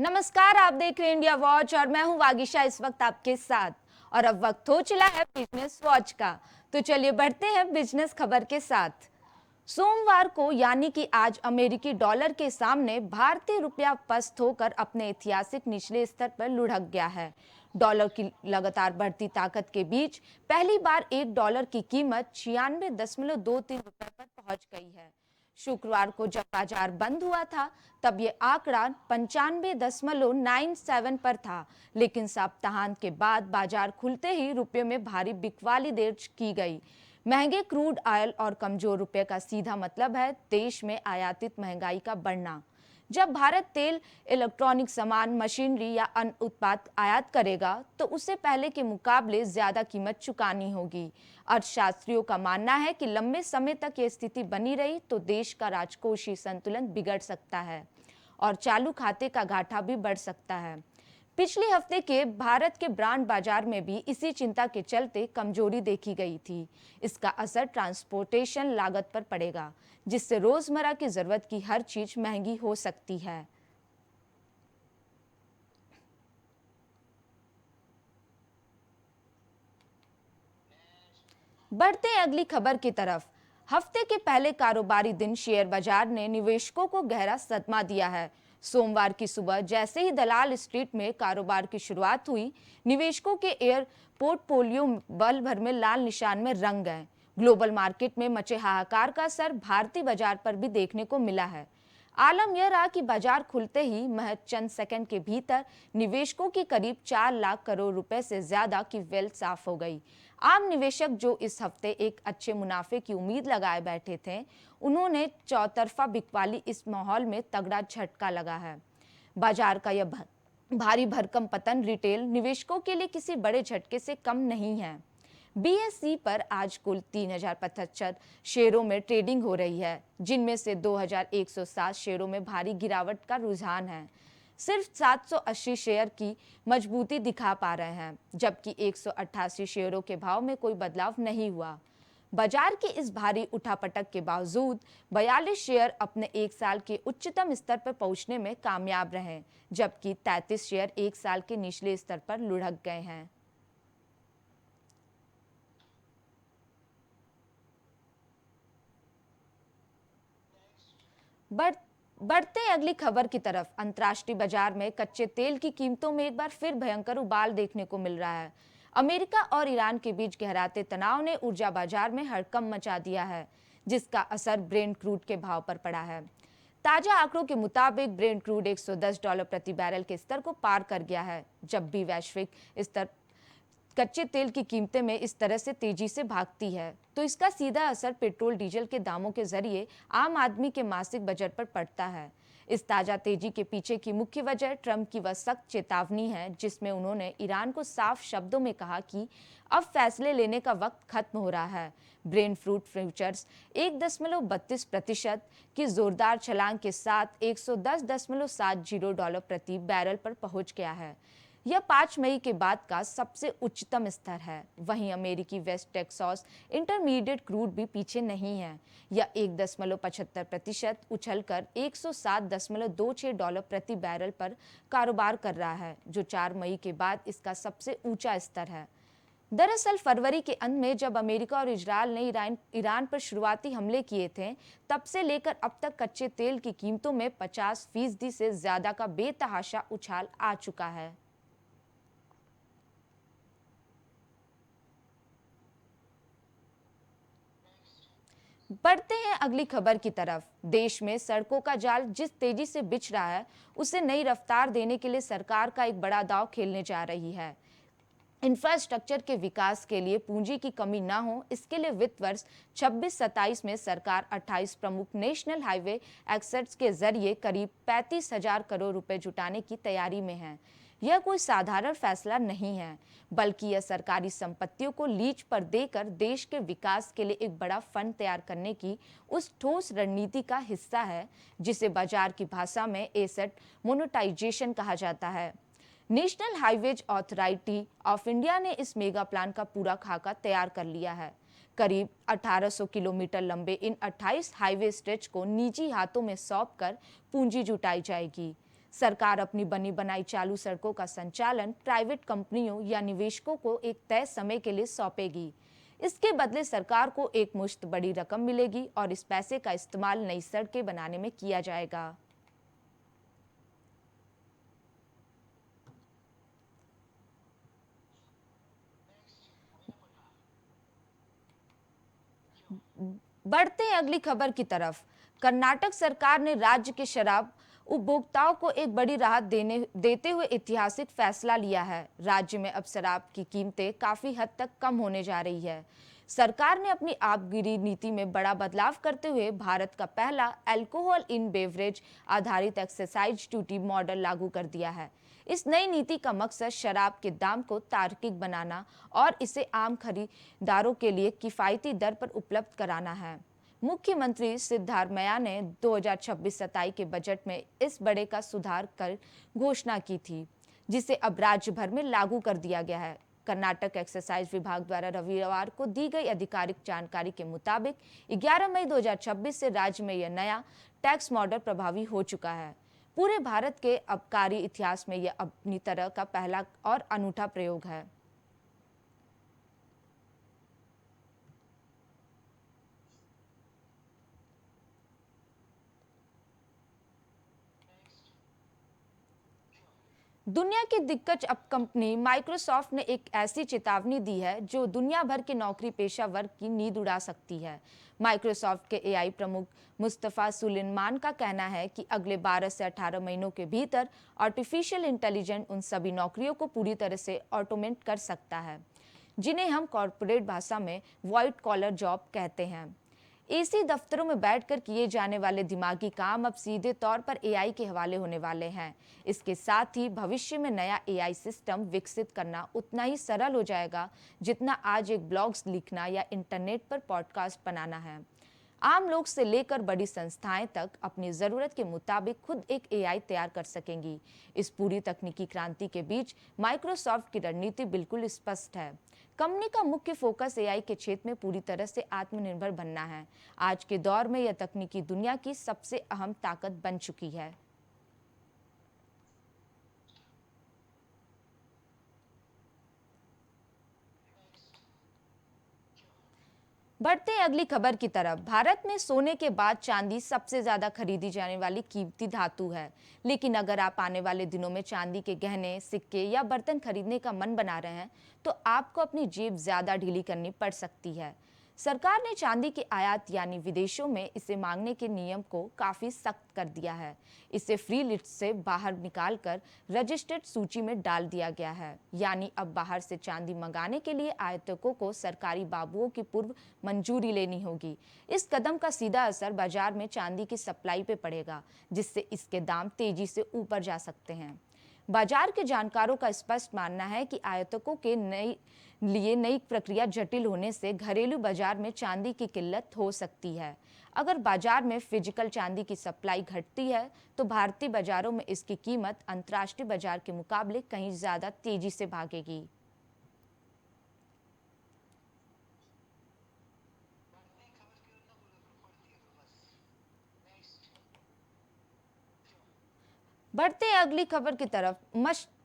नमस्कार, आप देख रहे हैं इंडिया वॉच और मैं हूं वागीशा इस वक्त आपके साथ। और अब वक्त हो चला है बिजनेस वॉच का। तो चलिए बढ़ते हैं बिजनेस खबर के साथ। सोमवार को यानी कि आज अमेरिकी डॉलर के सामने भारतीय रुपया पस्त होकर अपने ऐतिहासिक निचले स्तर पर लुढ़क गया है। डॉलर की लगातार बढ़ती ताकत के बीच पहली बार $1 की कीमत 96.23 रुपए पर पहुंच गई है। शुक्रवार को जब बाजार बंद हुआ था तब ये आंकड़ा 95.97 पर था, लेकिन सप्ताहांत के बाद बाजार खुलते ही रुपये में भारी बिकवाली दर्ज की गई। महंगे क्रूड ऑयल और कमजोर रुपये का सीधा मतलब है देश में आयातित महंगाई का बढ़ना। जब भारत तेल, इलेक्ट्रॉनिक सामान, मशीनरी या अन्य उत्पाद आयात करेगा तो उससे पहले के मुकाबले ज्यादा कीमत चुकानी होगी। अर्थशास्त्रियों का मानना है कि लंबे समय तक यह स्थिति बनी रही तो देश का राजकोषीय संतुलन बिगड़ सकता है और चालू खाते का घाटा भी बढ़ सकता है। पिछले हफ्ते के भारत के ब्रांड बाजार में भी इसी चिंता के चलते कमजोरी देखी गई थी। इसका असर ट्रांसपोर्टेशन लागत पर पड़ेगा, जिससे रोजमर्रा की जरूरत की हर चीज महंगी हो सकती है। बढ़ते हैं अगली खबर की तरफ। हफ्ते के पहले कारोबारी दिन शेयर बाजार ने निवेशकों को गहरा सदमा दिया है। सोमवार की सुबह जैसे ही दलाल स्ट्रीट में कारोबार की शुरुआत हुई, निवेशकों के एयर पोर्टफोलियो बल भर में लाल निशान में रंग गए। ग्लोबल मार्केट में मचे हाहाकार का असर भारतीय बाजार पर भी देखने को मिला है। आलम यह रहा कि बाजार खुलते ही महज चंद सेकंड के भीतर निवेशकों की करीब 4 लाख करोड़ रुपए से ज्यादा की वेल्थ साफ हो गई। आम निवेशक जो इस हफ्ते एक अच्छे मुनाफे की उम्मीद लगाए बैठे थे, उन्होंने चौतरफा बिकवाली इस माहौल में तगड़ा झटका लगा है। बाजार का यह भारी भरकम पतन रिटेल निवेशकों के लिए किसी बड़े झटके से कम नहीं है। बीएसई पर आज कुल 3075 शेयरों में ट्रेडिंग हो रही है, जिनमें से 2107 शेयरों में भारी गिरावट का रुझान है। सिर्फ 780 शेयर की मजबूती दिखा पा रहे हैं, जबकि 188 शेयरों के भाव में कोई बदलाव नहीं हुआ। बाजार की इस भारी उठापटक के बावजूद 42 शेयर अपने एक साल के उच्चतम स्तर पर पहुंचने में कामयाब रहे, जबकि 33 शेयर एक साल के निचले स्तर पर लुढ़क गए हैं। बढ़ते अगली खबर की तरफ। अंतर्राष्ट्रीय बाजार में कच्चे तेल की कीमतों में एक बार फिर भयंकर उबाल देखने को मिल रहा है। अमेरिका और ईरान के बीच गहराते तनाव ने ऊर्जा बाजार में हड़कंप मचा दिया है, जिसका असर ब्रेंट क्रूड के भाव पर पड़ा है। ताजा आंकड़ों के मुताबिक ब्रेंट क्रूड $110 प्रति बैरल के स्तर को पार कर गया है। जब भी वैश्विक स्तर कच्चे तेल की कीमतें में इस तरह से तेजी से भागती है तो इसका सीधा असर पेट्रोल डीजल के दामों के जरिए आम आदमी के मासिक बजट पर पड़ता है। इस ताजा तेजी के पीछे की मुख्य वजह ट्रंप की वह सख्त चेतावनी है, जिसमें उन्होंने ईरान को साफ शब्दों में कहा कि अब फैसले लेने का वक्त खत्म हो रहा है। ब्रेंट फ्रूट फ्यूचर्स 1.32% की जोरदार छलांग के साथ $110.70 प्रति बैरल पर पहुंच गया है। यह 5 मई के बाद का सबसे उच्चतम स्तर है। वहीं अमेरिकी वेस्ट टेक्सास इंटरमीडिएट क्रूड भी पीछे नहीं है। यह 1.75% उछलकर $107.26 प्रति बैरल पर कारोबार कर रहा है, जो 4 मई के बाद इसका सबसे ऊंचा स्तर है। दरअसल फरवरी के अंत में जब अमेरिका और इजरायल ने ईरान पर शुरुआती हमले किए थे, तब से लेकर अब तक कच्चे तेल की कीमतों में 50% से ज्यादा का बेतहाशा उछाल आ चुका है। बढ़ते हैं अगली खबर की तरफ। देश में सड़कों का जाल जिस तेजी से बिछ रहा है, उसे नई रफ्तार देने के लिए सरकार का एक बड़ा दांव खेलने जा रही है। इंफ्रास्ट्रक्चर के विकास के लिए पूंजी की कमी ना हो, इसके लिए वित्त वर्ष 26-27 में सरकार 28 प्रमुख नेशनल हाईवे एक्सेट्स के जरिए करीब 35,000 करोड़ रुपए जुटाने की तैयारी में है। यह कोई साधारण फैसला नहीं है, बल्कि यह सरकारी संपत्तियों को लीज पर देकर देश के विकास के लिए एक बड़ा फंड तैयार करने की उस ठोस रणनीति का हिस्सा है, जिसे बाजार की भाषा में एसेट मोनेटाइजेशन कहा जाता है। National highways authority of India ने इस मेगा प्लान का पूरा खाका तैयार कर लिया है। करीब 1800 किलोमीटर लंबे इन 28 हाईवे स्ट्रेच को निजी हाथों में सौंपकर पूंजी जुटाई जाएगी। सरकार अपनी बनी बनाई चालू सड़कों का संचालन प्राइवेट कंपनियों या निवेशकों को एक तय समय के लिए सौंपेगी। इसके बदले सरकार को एक मुश्त बड़ी रकम मिलेगी और इस पैसे का इस्तेमाल नई सड़कें बनाने में किया जाएगा। बढ़ते हैं अगली खबर की तरफ। कर्नाटक सरकार ने राज्य के शराब उपभोक्ताओं को एक बड़ी राहत देते हुए ऐतिहासिक फैसला लिया है। राज्य में अब शराब की कीमतें काफी हद तक कम होने जा रही है। सरकार ने अपनी आबगिरी नीति में बड़ा बदलाव करते हुए भारत का पहला अल्कोहल इन बेवरेज आधारित एक्साइज ड्यूटी मॉडल लागू कर दिया है। इस नई नीति का मकसद शराब के दाम को तार्किक बनाना और इसे आम खरीदारों के लिए किफायती दर पर उपलब्ध कराना है। मुख्यमंत्री सिद्धारमैया ने 2026-27 के बजट में इस बड़े का सुधार कर घोषणा की थी, जिसे अब राज्य भर में लागू कर दिया गया है। कर्नाटक एक्साइज विभाग द्वारा रविवार को दी गई आधिकारिक जानकारी के मुताबिक 11 मई 2026 से राज्य में यह नया टैक्स मॉडल प्रभावी हो चुका है। पूरे भारत के आबकारी इतिहास में यह अपनी तरह का पहला और अनूठा प्रयोग है। दुनिया की दिग्गज अप कंपनी माइक्रोसॉफ्ट ने एक ऐसी चेतावनी दी है जो दुनिया भर के नौकरी पेशा वर्ग की नींद उड़ा सकती है। माइक्रोसॉफ्ट के एआई प्रमुख मुस्तफा सुलेमान का कहना है कि अगले 12 से 18 महीनों के भीतर आर्टिफिशियल इंटेलिजेंस उन सभी नौकरियों को पूरी तरह से ऑटोमेट कर सकता है जिन्हें हम कॉर्पोरेट भाषा में व्हाइट कॉलर जॉब कहते हैं। एसी दफ्तरों में बैठकर किए जाने वाले दिमागी काम अब सीधे तौर पर एआई के हवाले होने वाले हैं। इसके साथ ही भविष्य में नया एआई सिस्टम विकसित करना उतना ही सरल हो जाएगा जितना आज एक ब्लॉग्स लिखना या इंटरनेट पर पॉडकास्ट बनाना है। आम लोग से लेकर बड़ी संस्थाएं तक अपनी ज़रूरत के मुताबिक खुद एक एआई तैयार कर सकेंगी। इस पूरी तकनीकी क्रांति के बीच माइक्रोसॉफ्ट की रणनीति बिल्कुल स्पष्ट है। कंपनी का मुख्य फोकस एआई के क्षेत्र में पूरी तरह से आत्मनिर्भर बनना है। आज के दौर में यह तकनीकी दुनिया की सबसे अहम ताकत बन चुकी है। बढ़ते हैं अगली खबर की तरफ। भारत में सोने के बाद चांदी सबसे ज्यादा खरीदी जाने वाली कीमती धातु है, लेकिन अगर आप आने वाले दिनों में चांदी के गहने, सिक्के या बर्तन खरीदने का मन बना रहे हैं तो आपको अपनी जेब ज्यादा ढीली करनी पड़ सकती है। सरकार ने चांदी के आयात यानी विदेशों में इसे मांगने के नियम को काफी सख्त कर दिया है। इसे फ्री लिस्ट से बाहर निकालकर रजिस्टर्ड सूची में डाल दिया गया है, यानी अब बाहर से चांदी मंगाने के लिए आयातकों को सरकारी बाबुओं की पूर्व मंजूरी लेनी होगी। इस कदम का सीधा असर बाजार में चांदी की सप्लाई पे पड़ेगा, जिससे इसके दाम तेजी से ऊपर जा सकते हैं। बाजार के जानकारों का स्पष्ट मानना है कि आयातकों के नई प्रक्रिया जटिल होने से घरेलू बाजार में चांदी की किल्लत हो सकती है। अगर बाजार में फिजिकल चांदी की सप्लाई घटती है तो भारतीय बाजारों में इसकी कीमत अंतर्राष्ट्रीय बाजार के मुकाबले कहीं ज्यादा तेजी से भागेगी। बढ़ते हैं अगली खबर की तरफ।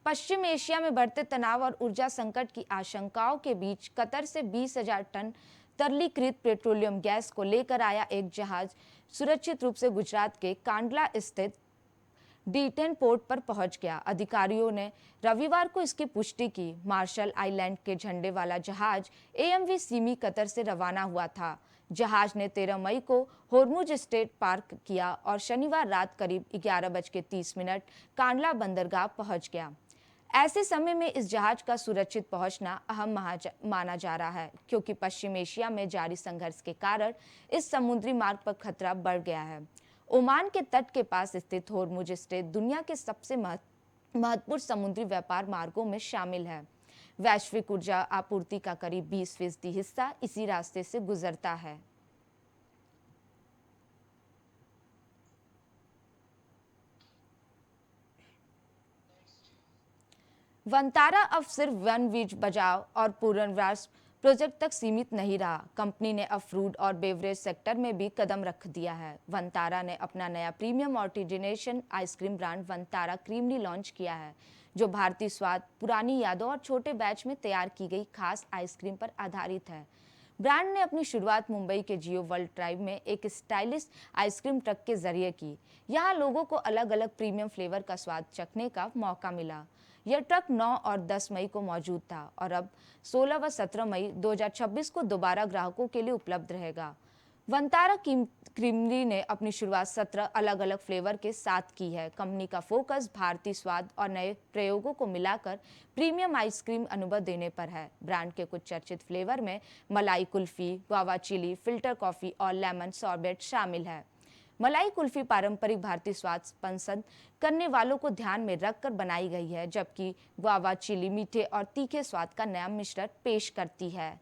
पश्चिम एशिया में बढ़ते तनाव और ऊर्जा संकट की आशंकाओं के बीच कतर से 20,000 टन तरलीकृत पेट्रोलियम गैस को लेकर आया एक जहाज सुरक्षित रूप से गुजरात के कांडला स्थित D10 पोर्ट पर पहुंच गया। अधिकारियों ने रविवार को इसकी पुष्टि की। मार्शल आइलैंड के झंडे वाला जहाज AMV सिमी कतर से रवाना हुआ था। जहाज ने 13 मई को होर्मुज स्ट्रेट पार किया और शनिवार रात करीब 11:30 कांडला बंदरगाह पहुंच गया। ऐसे समय में इस जहाज का सुरक्षित पहुंचना अहम माना जा रहा है, क्योंकि पश्चिम एशिया में जारी संघर्ष के कारण इस समुद्री मार्ग पर खतरा बढ़ गया है। ओमान के तट के पास स्थित होर्मुज स्ट्रेट दुनिया के सबसे महत्वपूर्ण समुद्री व्यापार मार्गों में शामिल है। वैश्विक ऊर्जा आपूर्ति का करीब 20% हिस्सा इसी रास्ते से गुजरता है। वनतारा अब सिर्फ वन बीज बचाव और पुनर्वास प्रोजेक्ट तक सीमित नहीं रहा। कंपनी ने अब फूड और बेवरेज सेक्टर में भी कदम रख दिया है। वनतारा ने अपना नया प्रीमियम ऑर्टिजिनेशन ice cream brand Vantara Creamly launch किया है, जो भारतीय स्वाद, पुरानी यादों और छोटे बैच में तैयार की गई खास आइसक्रीम पर आधारित है। ब्रांड ने अपनी शुरुआत मुंबई के जियो वर्ल्ड ड्राइव में एक स्टाइलिश आइसक्रीम ट्रक के जरिए की। यहाँ लोगों को अलग अलग प्रीमियम फ्लेवर का स्वाद चखने का मौका मिला। यह ट्रक 9 और 10 मई को मौजूद था और अब 16 व 17 मई 2026 को दोबारा ग्राहकों के लिए उपलब्ध रहेगा। वनतारा क्रीमरी ने अपनी शुरुआत 17 अलग अलग फ्लेवर के साथ की है। कंपनी का फोकस भारतीय स्वाद और नए प्रयोगों को मिलाकर प्रीमियम आइसक्रीम अनुभव देने पर है। ब्रांड के कुछ चर्चित फ्लेवर में malai kulfi, guava chilli, filter coffee और लेमन सॉर्बेट शामिल है। मलाई कुल्फी पारंपरिक भारतीय स्वाद पसंद करने वालों को ध्यान में रखकर बनाई गई है, जबकि गुआवा चिली मीठे और तीखे स्वाद का नया मिश्रण पेश करती है।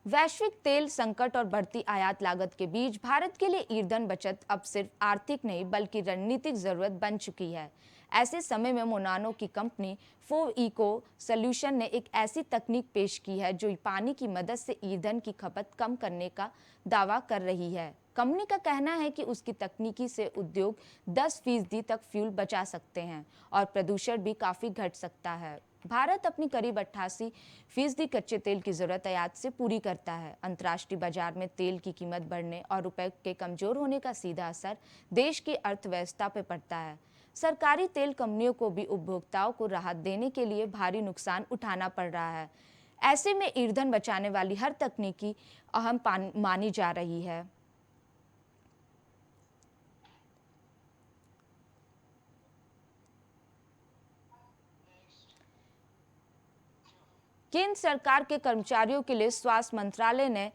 वैश्विक तेल संकट और बढ़ती आयात लागत के बीच भारत के लिए ईंधन बचत अब सिर्फ आर्थिक नहीं बल्कि रणनीतिक जरूरत बन चुकी है। ऐसे समय में मोनानो की कंपनी फो इको सॉल्यूशन ने एक ऐसी तकनीक पेश की है जो पानी की मदद से ईंधन की खपत कम करने का दावा कर रही है। कंपनी का कहना है कि उसकी तकनीकी से उद्योग 10% तक फ्यूल बचा सकते हैं और प्रदूषण भी काफी घट सकता है। भारत अपनी करीब 88% कच्चे तेल की जरूरत आयात से पूरी करता है। अंतर्राष्ट्रीय बाजार में तेल की कीमत बढ़ने और रुपए के कमजोर होने का सीधा असर देश की अर्थव्यवस्था पर पड़ता है। सरकारी तेल कंपनियों को भी उपभोक्ताओं को राहत देने के लिए भारी नुकसान उठाना पड़ रहा है। ऐसे में ईंधन बचाने वाली हर तकनीकी अहम मानी जा रही है। केंद्र सरकार के कर्मचारियों के लिए स्वास्थ्य मंत्रालय ने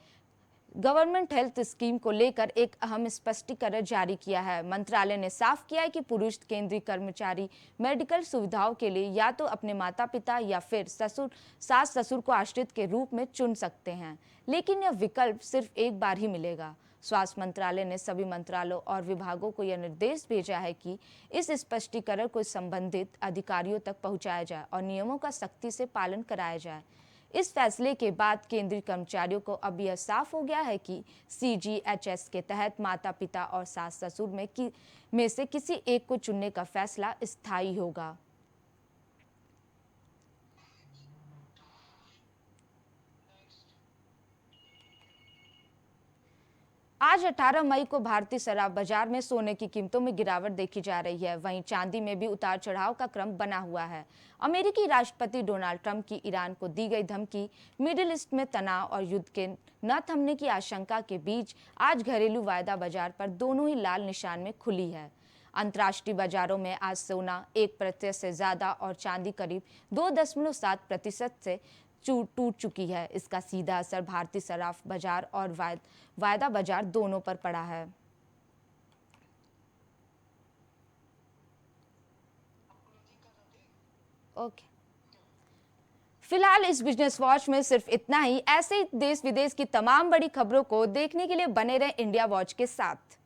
गवर्नमेंट हेल्थ स्कीम को लेकर एक अहम स्पष्टीकरण जारी किया है। मंत्रालय ने साफ किया है कि पुरुष केंद्रीय कर्मचारी मेडिकल सुविधाओं के लिए या तो अपने माता पिता या फिर सास ससुर को आश्रित के रूप में चुन सकते हैं, लेकिन यह विकल्प सिर्फ एक बार ही मिलेगा। स्वास्थ्य मंत्रालय ने सभी मंत्रालयों और विभागों को यह निर्देश भेजा है कि इस स्पष्टीकरण को संबंधित अधिकारियों तक पहुंचाया जाए और नियमों का सख्ती से पालन कराया जाए। इस फैसले के बाद केंद्रीय कर्मचारियों को अब यह साफ हो गया है कि CGHS के तहत माता पिता और सास ससुर में से किसी एक को चुनने का फैसला स्थायी होगा। आज 18 मई को भारतीय शराब बाजार में सोने की कीमतों में गिरावट देखी जा रही है। वहीं चांदी में भी उतार चढ़ाव का क्रम बना हुआ है। अमेरिकी राष्ट्रपति डोनाल्ड ट्रंप की ईरान को दी गई धमकी, मिडिल ईस्ट में तनाव और युद्ध के न थमने की आशंका के बीच आज घरेलू वायदा बाजार पर दोनों ही लाल निशान में खुली है। अंतर्राष्ट्रीय बाजारों में आज सोना 1% से ज्यादा और चांदी करीब 2.7% से टूट चुकी है। इसका सीधा असर भारतीय शराब बाजार और वायदा बाजार दोनों पर पड़ा है। ओके, फिलहाल इस बिजनेस वॉच में सिर्फ इतना ही। ऐसे ही देश विदेश की तमाम बड़ी खबरों को देखने के लिए बने रहें इंडिया वॉच के साथ।